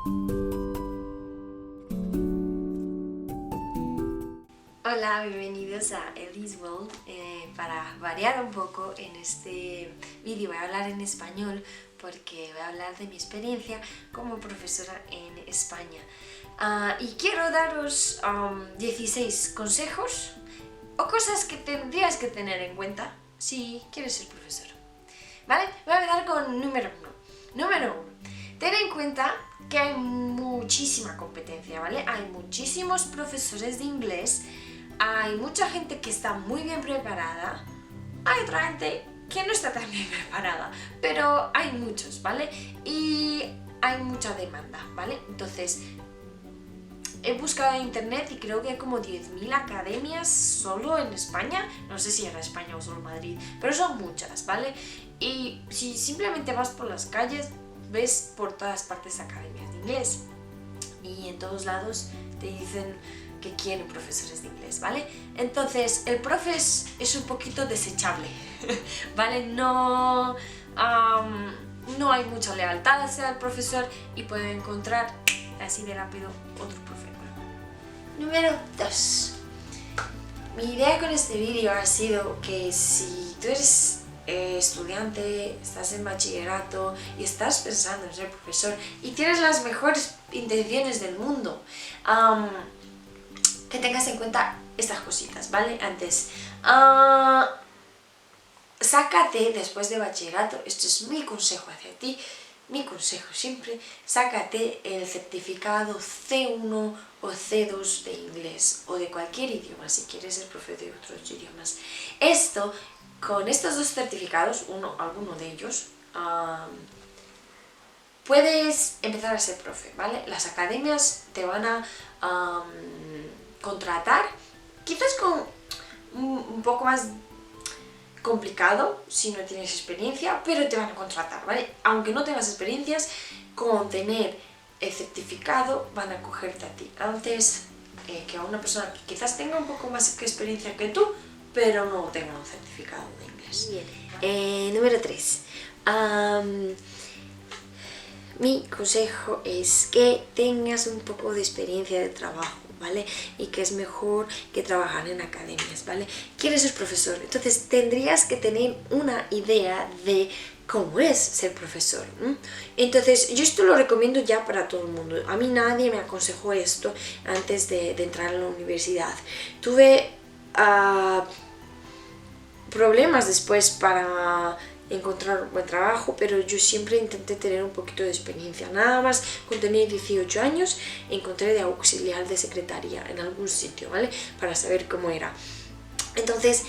Hola, bienvenidos a Ellie's World. Para variar un poco, en este vídeo voy a hablar en español porque voy a hablar de mi experiencia como profesora en España. Y quiero daros 16 consejos o cosas que tendrías que tener en cuenta si quieres ser profesor. ¿Vale? Voy a empezar con número 1. Número 1. Ten en cuenta que hay muchísima competencia, ¿vale? Hay muchísimos profesores de inglés, hay mucha gente que está muy bien preparada, hay otra gente que no está tan bien preparada, pero hay muchos, ¿vale? Y hay mucha demanda, ¿vale? Entonces, he buscado en internet y creo que hay como 10.000 academias solo en España. No sé si era España o solo Madrid, pero son muchas, ¿vale? Y si simplemente vas por las calles, ves por todas partes academias de inglés. Y en todos lados te dicen que quieren profesores de inglés, ¿vale? Entonces, el profe es un poquito desechable, ¿vale? No hay mucha lealtad hacia el profesor y puede encontrar así de rápido otro profe. Número 2. Mi idea con este vídeo ha sido que si tú eres estudiante, estás en bachillerato y estás pensando en ser profesor y tienes las mejores intenciones del mundo, que tengas en cuenta estas cositas, ¿vale? Antes, sácate después de bachillerato, esto es mi consejo hacia ti, mi consejo siempre, sácate el certificado C1 o C2 de inglés o de cualquier idioma si quieres ser profe de otros idiomas. Con estos dos certificados, alguno de ellos, puedes empezar a ser profe, ¿vale? Las academias te van a contratar, quizás con un poco más complicado si no tienes experiencia, pero te van a contratar, ¿vale? Aunque no tengas experiencias, con tener el certificado van a cogerte a ti antes que a una persona que quizás tenga un poco más de experiencia que tú, pero no tenga un certificado de inglés. Bien. Número 3. Mi consejo es que tengas un poco de experiencia de trabajo, ¿vale? Y que es mejor que trabajar en academias, ¿vale? Quieres ser profesor, entonces tendrías que tener una idea de cómo es ser profesor. Entonces, yo esto lo recomiendo ya para todo el mundo. A mí nadie me aconsejó esto antes de entrar a la universidad. Tuve problemas después para encontrar un buen trabajo, pero yo siempre intenté tener un poquito de experiencia. Nada más con tener 18 años encontré de auxiliar de secretaria en algún sitio, ¿vale? Para saber cómo era. Entonces,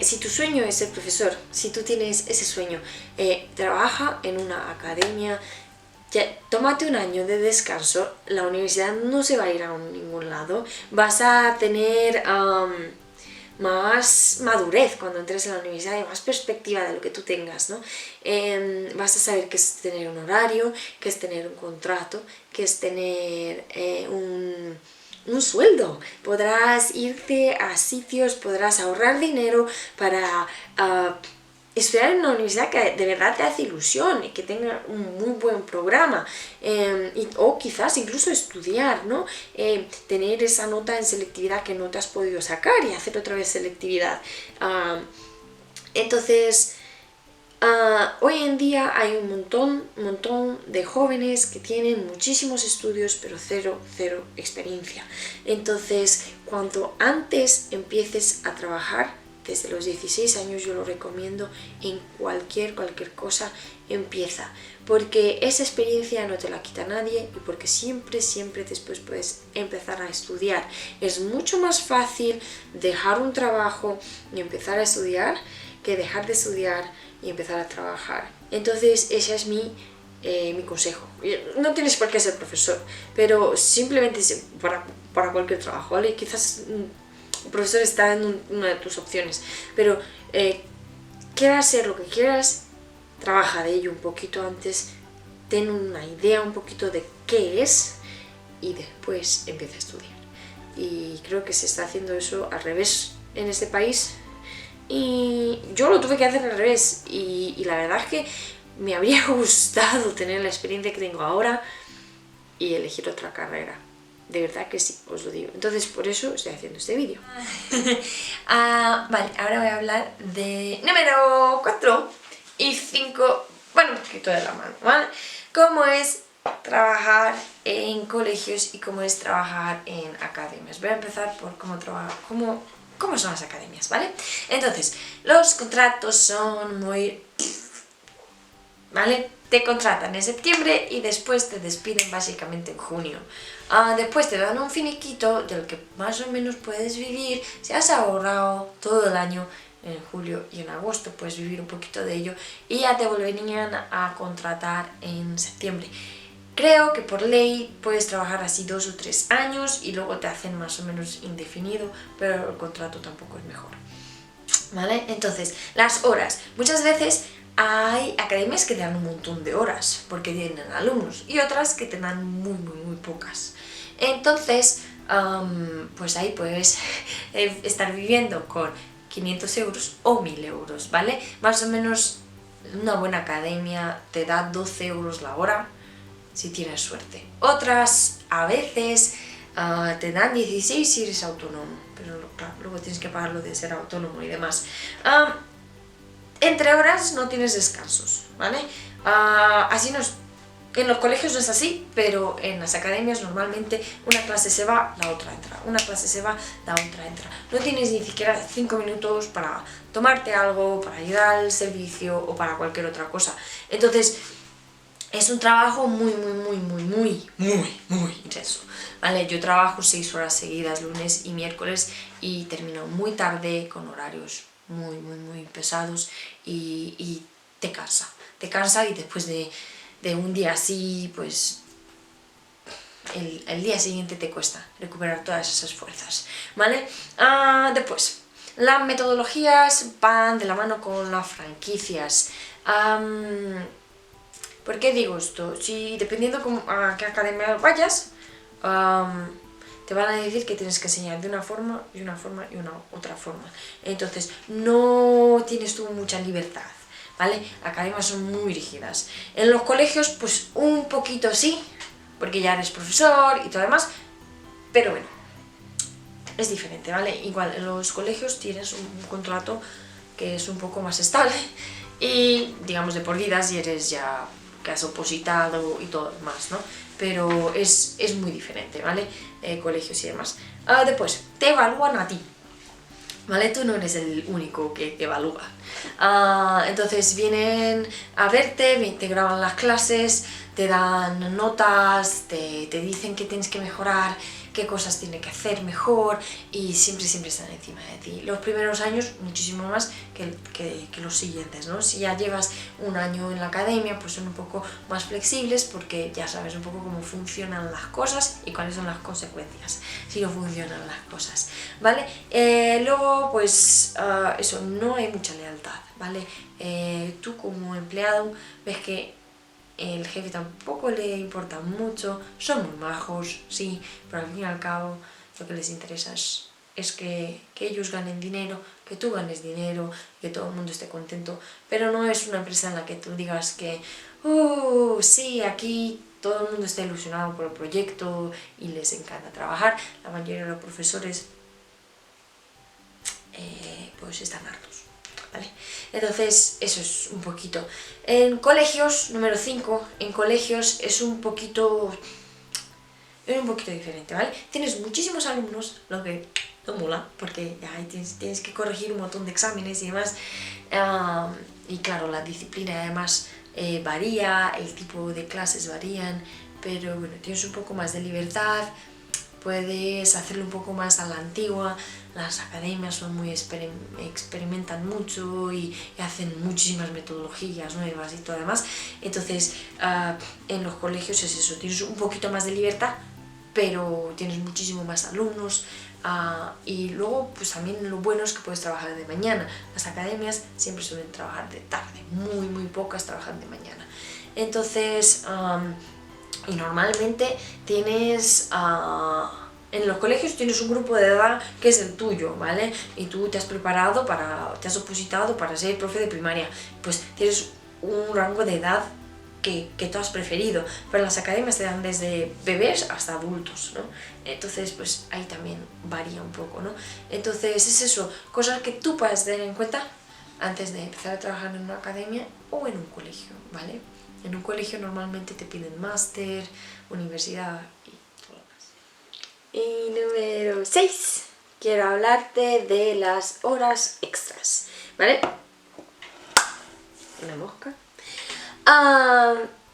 si tu sueño es ser profesor, si tú tienes ese sueño, trabaja en una academia, tómate un año de descanso, la universidad no se va a ir a ningún lado, vas a tener más madurez cuando entres en la universidad y más perspectiva de lo que tú tengas, ¿no? Vas a saber qué es tener un horario, qué es tener un contrato, qué es tener un sueldo. Podrás irte a sitios, podrás ahorrar dinero para estudiar en una universidad que de verdad te hace ilusión y que tenga un muy buen programa, o quizás incluso estudiar, ¿no? Tener esa nota en selectividad que no te has podido sacar y hacer otra vez selectividad. Entonces, hoy en día hay un montón de jóvenes que tienen muchísimos estudios pero cero experiencia. Entonces, cuanto antes empieces a trabajar, desde los 16 años yo lo recomiendo, en cualquier cosa empieza, porque esa experiencia no te la quita nadie y porque siempre después puedes empezar a estudiar. Es mucho más fácil dejar un trabajo y empezar a estudiar que dejar de estudiar y empezar a trabajar. Entonces ese es mi consejo. No tienes por qué ser profesor, pero simplemente para cualquier trabajo, ¿vale? Quizás un profesor está en una de tus opciones, pero quieras ser lo que quieras, trabaja de ello un poquito antes, ten una idea un poquito de qué es y después empieza a estudiar. Y creo que se está haciendo eso al revés en este país y yo lo tuve que hacer al revés y la verdad es que me habría gustado tener la experiencia que tengo ahora y elegir otra carrera. De verdad que sí, os lo digo. Entonces por eso estoy haciendo este vídeo. Vale, ahora voy a hablar de número 4 y 5, bueno, un poquito de la mano, ¿vale? Cómo es trabajar en colegios y cómo es trabajar en academias. Voy a empezar por cómo son las academias, ¿vale? Entonces, los contratos son muy... ¿vale? Te contratan en septiembre y después te despiden básicamente en junio. Después te dan un finiquito del que más o menos puedes vivir si has ahorrado todo el año. En julio y en agosto puedes vivir un poquito de ello y ya te volverían a contratar en septiembre. Creo que por ley puedes trabajar así 2 o 3 años y luego te hacen más o menos indefinido, pero el contrato tampoco es mejor, ¿vale? Entonces, las horas. Muchas veces hay academias que te dan un montón de horas porque tienen alumnos y otras que te dan muy pocas. Entonces, pues ahí puedes estar viviendo con 500 euros o 1000 euros, ¿vale? Más o menos una buena academia te da 12 euros la hora si tienes suerte. Otras a veces te dan 16 si eres autónomo, pero claro, luego tienes que pagar lo de ser autónomo y demás. Entre horas no tienes descansos, ¿vale? Así no es, en los colegios no es así, pero en las academias normalmente una clase se va, la otra entra, una clase se va, la otra entra. No tienes ni siquiera 5 minutos para tomarte algo, para ir al servicio o para cualquier otra cosa. Entonces, es un trabajo muy intenso, ¿vale? Yo trabajo 6 horas seguidas, lunes y miércoles, y termino muy tarde con horarios muy pesados y te cansa y después de un día así, pues el día siguiente te cuesta recuperar todas esas fuerzas, ¿vale? Después, las metodologías van de la mano con las franquicias. ¿Por qué digo esto? Si dependiendo a qué academia vayas, te van a decir que tienes que enseñar de una forma y una otra forma. Entonces, no tienes tú mucha libertad, ¿vale? Academias son muy rígidas. En los colegios, pues un poquito sí, porque ya eres profesor y todo demás, pero bueno, es diferente, ¿vale? Igual, en los colegios tienes un contrato que es un poco más estable y, digamos, de por vida si eres ya que has opositado y todo demás, ¿no? Pero es muy diferente, ¿vale? Colegios y demás. Después, te evalúan a ti, ¿vale? Tú no eres el único que evalúa. Entonces vienen a verte, te graban las clases, te dan notas, te dicen que tienes que mejorar, qué cosas tiene que hacer mejor y siempre están encima de ti. Los primeros años muchísimo más que los siguientes, ¿no? Si ya llevas un año en la academia, pues son un poco más flexibles porque ya sabes un poco cómo funcionan las cosas y cuáles son las consecuencias si no funcionan las cosas, ¿vale? Luego, pues eso, no hay mucha lealtad, ¿vale? Tú como empleado ves que el jefe tampoco le importa mucho, son muy majos, sí, pero al fin y al cabo lo que les interesa es que ellos ganen dinero, que tú ganes dinero, que todo el mundo esté contento, pero no es una empresa en la que tú digas que, sí, aquí todo el mundo está ilusionado por el proyecto y les encanta trabajar. La mayoría de los profesores pues están hartos, ¿vale? Entonces, eso es un poquito. En colegios, número 5, en colegios es un poquito diferente, ¿vale? Tienes muchísimos alumnos, lo que no mola, porque ya tienes que corregir un montón de exámenes y demás. Y claro, la disciplina además varía, el tipo de clases varían, pero bueno, tienes un poco más de libertad, puedes hacerlo un poco más a la antigua. Las academias son experimentan mucho y hacen muchísimas metodologías nuevas y todo demás. Entonces, en los colegios es eso, tienes un poquito más de libertad, pero tienes muchísimo más alumnos. Y luego, pues también lo bueno es que puedes trabajar de mañana. Las academias siempre suelen trabajar de tarde, muy pocas trabajan de mañana. Entonces, y normalmente tienes... en los colegios tienes un grupo de edad que es el tuyo, ¿vale? Y tú te has preparado te has opositado para ser profe de primaria. Pues tienes un rango de edad que tú has preferido, pero las academias te dan desde bebés hasta adultos, ¿no? Entonces, pues ahí también varía un poco, ¿no? Entonces es eso, cosas que tú puedes tener en cuenta antes de empezar a trabajar en una academia o en un colegio, ¿vale? En un colegio normalmente te piden máster, universidad y todo lo demás. Y número 6, quiero hablarte de las horas extras, ¿vale? Una mosca.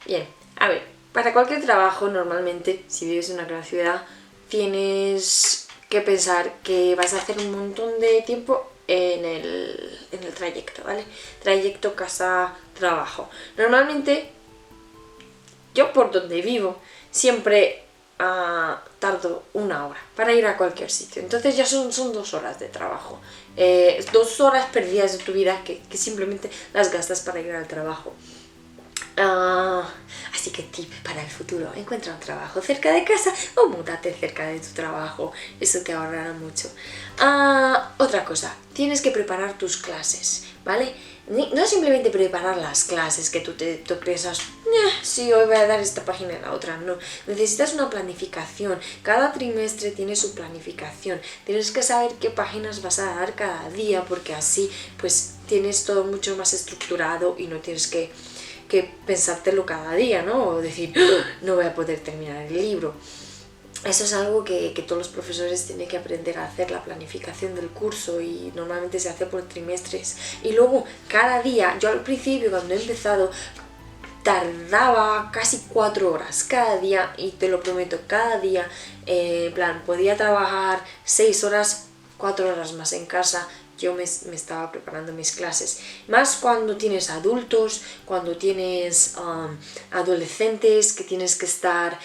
Bien, a ver, para cualquier trabajo normalmente, si vives en una gran ciudad, tienes que pensar que vas a hacer un montón de tiempo en el trayecto, ¿vale? Trayecto casa-trabajo. Normalmente, yo por donde vivo, siempre tardo 1 hora para ir a cualquier sitio. Entonces ya son 2 horas de trabajo. 2 horas perdidas de tu vida que simplemente las gastas para ir al trabajo. Así que tip para el futuro: encuentra un trabajo cerca de casa o múdate cerca de tu trabajo, eso te ahorrará mucho. Otra cosa, tienes que preparar tus clases, ¿vale? No simplemente preparar las clases que tú piensas, sí, hoy voy a dar esta página y la otra, no. Necesitas una planificación, cada trimestre tiene su planificación, tienes que saber qué páginas vas a dar cada día, porque así pues tienes todo mucho más estructurado y no tienes que pensártelo cada día, ¿no? O decir, no voy a poder terminar el libro. Eso es algo que todos los profesores tienen que aprender a hacer, la planificación del curso, y normalmente se hace por trimestres. Y luego, cada día, yo al principio cuando he empezado, tardaba casi 4 horas cada día, y te lo prometo, cada día, en plan, podía trabajar 6 horas, 4 horas más en casa. Yo me estaba preparando mis clases, más cuando tienes adultos, cuando tienes adolescentes, que tienes que estar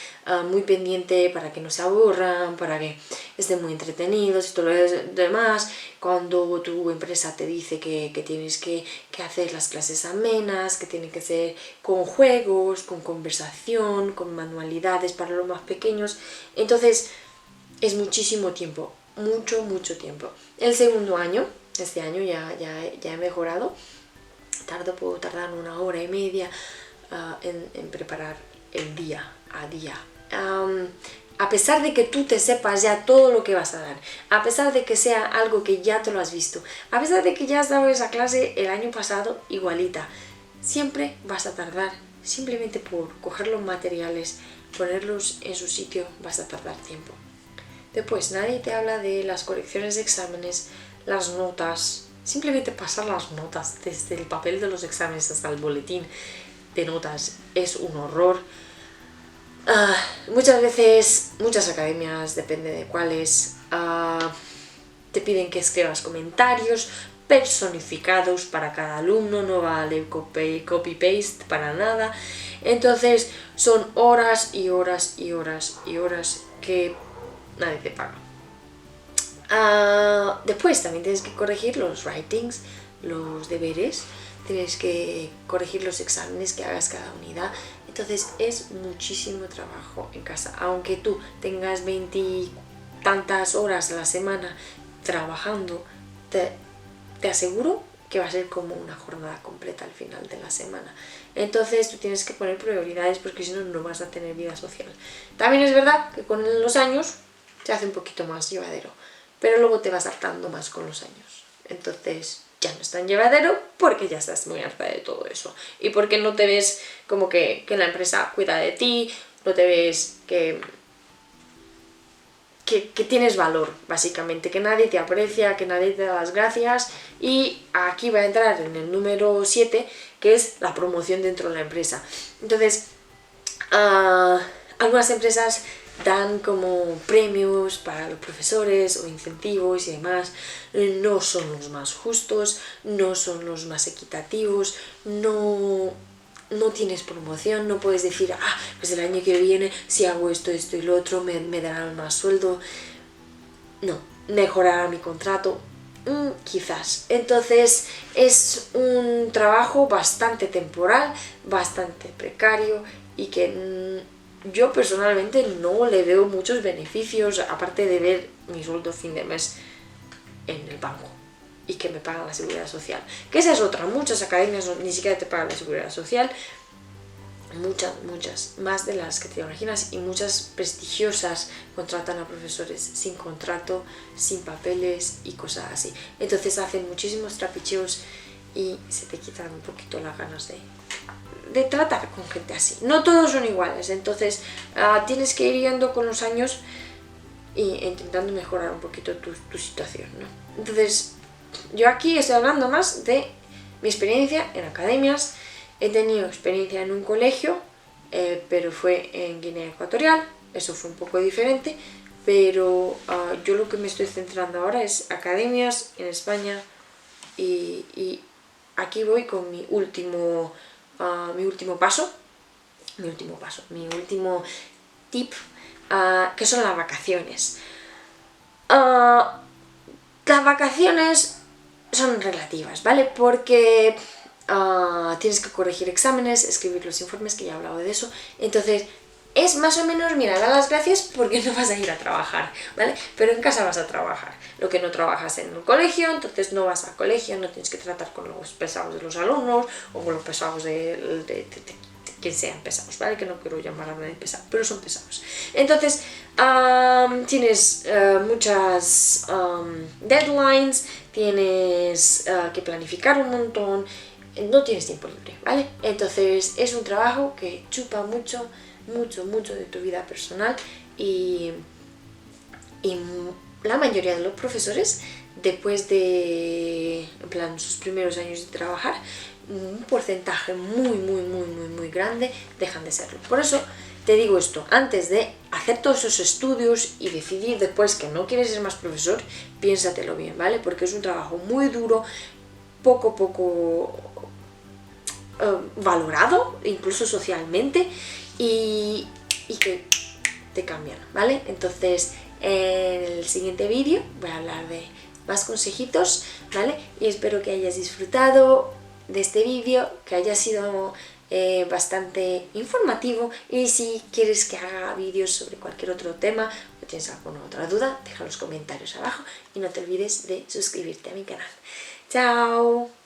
muy pendiente para que no se aburran, para que estén muy entretenidos y todo lo demás. Cuando tu empresa te dice que tienes que hacer las clases amenas, que tienen que ser con juegos, con conversación, con manualidades para los más pequeños, entonces es muchísimo tiempo, mucho tiempo. El segundo año, este año ya he mejorado, puedo tardar 1 hora y media en preparar el día a día. A pesar de que tú te sepas ya todo lo que vas a dar, a pesar de que sea algo que ya te lo has visto, a pesar de que ya has dado esa clase el año pasado igualita, siempre vas a tardar. Simplemente por coger los materiales, ponerlos en su sitio, vas a tardar tiempo. Después, nadie te habla de las correcciones de exámenes, las notas, simplemente pasar las notas desde el papel de los exámenes hasta el boletín de notas es un horror. Muchas veces, muchas academias, depende de cuáles, te piden que escribas comentarios personificados para cada alumno, no vale copy-paste para nada. Entonces son horas y horas y horas y horas que nadie te paga. Después también tienes que corregir los writings, los deberes, tienes que corregir los exámenes que hagas cada unidad. Entonces es muchísimo trabajo en casa. Aunque tú tengas 20 y tantas horas a la semana trabajando, te aseguro que va a ser como una jornada completa al final de la semana. Entonces tú tienes que poner prioridades, porque si no, no vas a tener vida social. También es verdad que con los años se hace un poquito más llevadero, pero luego te vas hartando más con los años. Entonces ya no es tan llevadero porque ya estás muy harta de todo eso. Y porque no te ves como que la empresa cuida de ti, no te ves que tienes valor, básicamente, que nadie te aprecia, que nadie te da las gracias. Y aquí va a entrar en el número 7, que es la promoción dentro de la empresa. Entonces, algunas empresas dan como premios para los profesores o incentivos y demás. No son los más justos, no son los más equitativos, no tienes promoción, no puedes decir, pues el año que viene si hago esto y lo otro me darán más sueldo. No, mejorará mi contrato, quizás. Entonces es un trabajo bastante temporal, bastante precario, y que yo personalmente no le veo muchos beneficios, aparte de ver mi sueldo fin de mes en el banco y que me pagan la seguridad social. Que esa es otra, muchas academias ni siquiera te pagan la seguridad social. muchas, más de las que te imaginas, y muchas prestigiosas contratan a profesores sin contrato, sin papeles y cosas así. Entonces hacen muchísimos trapicheos y se te quitan un poquito las ganas de tratar con gente así. No todos son iguales, entonces tienes que ir yendo con los años e intentando mejorar un poquito tu situación, ¿no? Entonces yo aquí estoy hablando más de mi experiencia en academias. He tenido experiencia en un colegio, pero fue en Guinea Ecuatorial, eso fue un poco diferente, pero yo lo que me estoy centrando ahora es academias en España, y aquí voy con mi último paso, mi último tip, que son las vacaciones. Las vacaciones son relativas, ¿vale? Porque tienes que corregir exámenes, escribir los informes, que ya he hablado de eso. Entonces es más o menos, mira, da las gracias porque no vas a ir a trabajar, ¿vale? Pero en casa vas a trabajar. Lo que no trabajas en el colegio, entonces no vas al colegio, no tienes que tratar con los pesados de los alumnos o con los pesados de quien sean pesados, ¿vale? Que no quiero llamar a nadie pesado, pero son pesados. Entonces tienes muchas deadlines, tienes que planificar un montón, no tienes tiempo libre, ¿vale? Entonces es un trabajo que chupa mucho de tu vida personal, y la mayoría de los profesores, después de, en plan, sus primeros años de trabajar, un porcentaje muy grande dejan de serlo. Por eso te digo esto, antes de hacer todos esos estudios y decidir después que no quieres ser más profesor, piénsatelo bien, ¿vale? Porque es un trabajo muy duro, poco valorado, incluso socialmente, y que te cambian, ¿vale? Entonces en el siguiente vídeo voy a hablar de más consejitos, ¿vale? Y espero que hayas disfrutado de este vídeo, que haya sido bastante informativo, y si quieres que haga vídeos sobre cualquier otro tema o tienes alguna otra duda, deja los comentarios abajo y no te olvides de suscribirte a mi canal. ¡Chao!